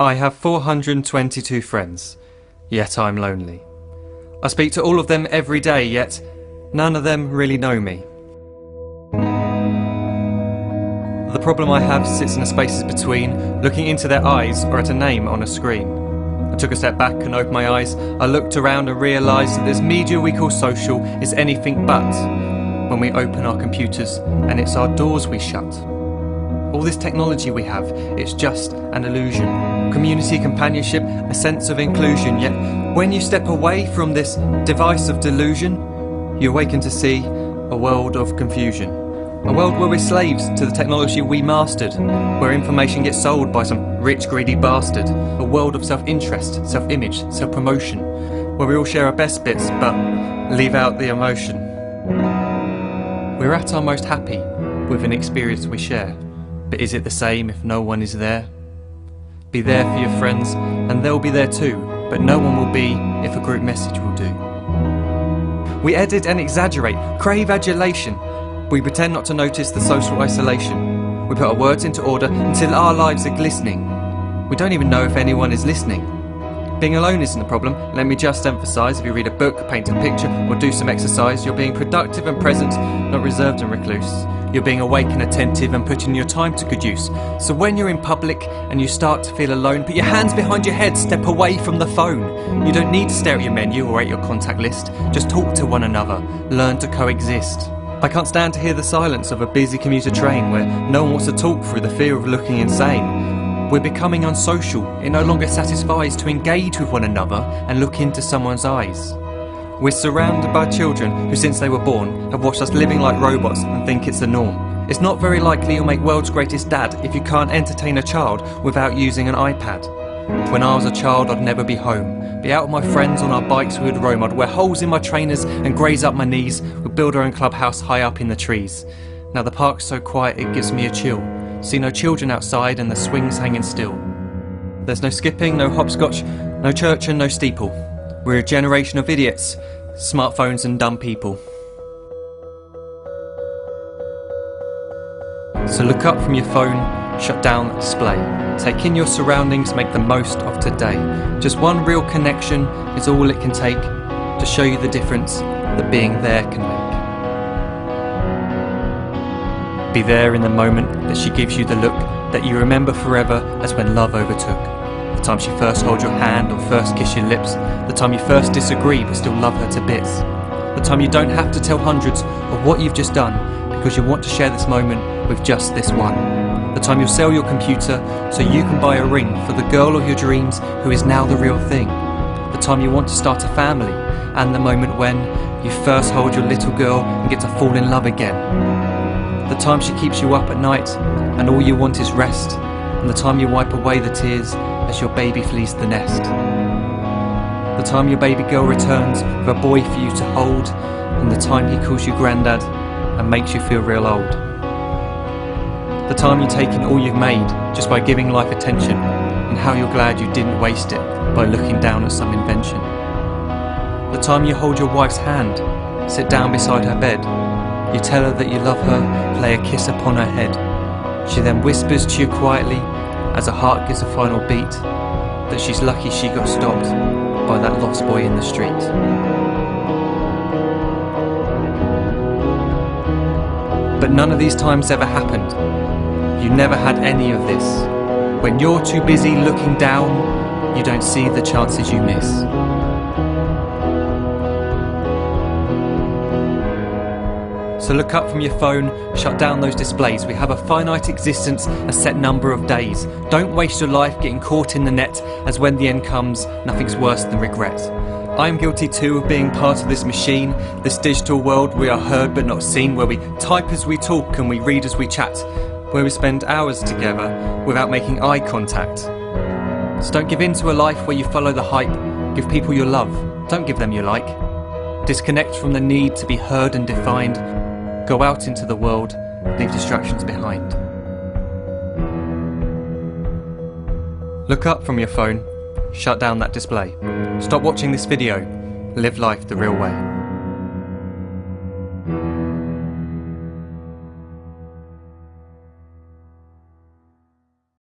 I have 422 friends, yet I'm lonely. I speak to all of them every day, yet none of them really know me. The problem I have sits in the spaces between looking into their eyes or at a name on a screen. I took a step back and opened my eyes. I looked around and realised that this media we call social is anything but when we open our computers and it's our doors we shut. All this technology we have, it's just an illusion. Community, companionship, a sense of inclusion. Yet when you step away from this device of delusion, you awaken to see a world of confusion. A world where we're slaves to the technology we mastered, where information gets sold by some rich, greedy bastard. A world of self-interest, self-image, self-promotion, where we all share our best bits but leave out the emotion. We're at our most happy with an experience we share. But is it the same if no one is there? Be there for your friends and they'll be there too, but no one will be if a group message will do. We edit and exaggerate, crave adulation. We pretend not to notice the social isolation. We put our words into order until our lives are glistening. We don't even know if anyone is listening. Being alone isn't the problem. Let me just emphasise, if you read a book, paint a picture or do some exercise, you're being productive and present, not reserved and recluse. You're being awake and attentive and putting your time to good use. So when you're in public and you start to feel alone, put your hands behind your head, step away from the phone. You don't need to stare at your menu or at your contact list. Just talk to one another, learn to coexist. I can't stand to hear the silence of a busy commuter train where no one wants to talk through the fear of looking insane. We're becoming unsocial. It no longer satisfies to engage with one another and look into someone's eyes. We're surrounded by children who, since they were born, have watched us living like robots and think it's the norm. It's not very likely you'll make world's greatest dad if you can't entertain a child without using an iPad. When I was a child, I'd never be home. Be out with my friends on our bikes, we would roam. I'd wear holes in my trainers and graze up my knees. We'd build our own clubhouse high up in the trees. Now the park's so quiet it gives me a chill. See no children outside and the swings hanging still. There's no skipping, no hopscotch, no church and no steeple. We're a generation of idiots, smartphones and dumb people. So look up from your phone, shut down the display. Take in your surroundings, make the most of today. Just one real connection is all it can take to show you the difference that being there can make. Be there in the moment that she gives you the look that you remember forever as when love overtook. The time she first holds your hand or first kiss your lips. The time you first disagree but still love her to bits. The time you don't have to tell hundreds of what you've just done because you want to share this moment with just this one. The time you'll sell your computer so you can buy a ring for the girl of your dreams who is now the real thing. The time you want to start a family and the moment when you first hold your little girl and get to fall in love again. The time she keeps you up at night and all you want is rest, and the time you wipe away the tears as your baby flees the nest. The time your baby girl returns with a boy for you to hold, and the time he calls you granddad and makes you feel real old. The time you take in all you've made just by giving life attention, and how you're glad you didn't waste it by looking down at some invention. The time you hold your wife's hand, sit down beside her bed, you tell her that you love her, lay a kiss upon her head. She then whispers to you quietly, as her heart gives a final beat, that she's lucky she got stopped by that lost boy in the street. But none of these times ever happened. You never had any of this. When you're too busy looking down, you don't see the chances you miss. So look up from your phone, shut down those displays. We have a finite existence, a set number of days. Don't waste your life getting caught in the net, as when the end comes, nothing's worse than regret. I'm guilty too of being part of this machine, this digital world we are heard but not seen, where we type as we talk and we read as we chat, where we spend hours together without making eye contact. So don't give in to a life where you follow the hype. Give people your love, don't give them your like. Disconnect from the need to be heard and defined. Go out into the world, leave distractions behind. Look up from your phone, shut down that display. Stop watching this video, live life the real way.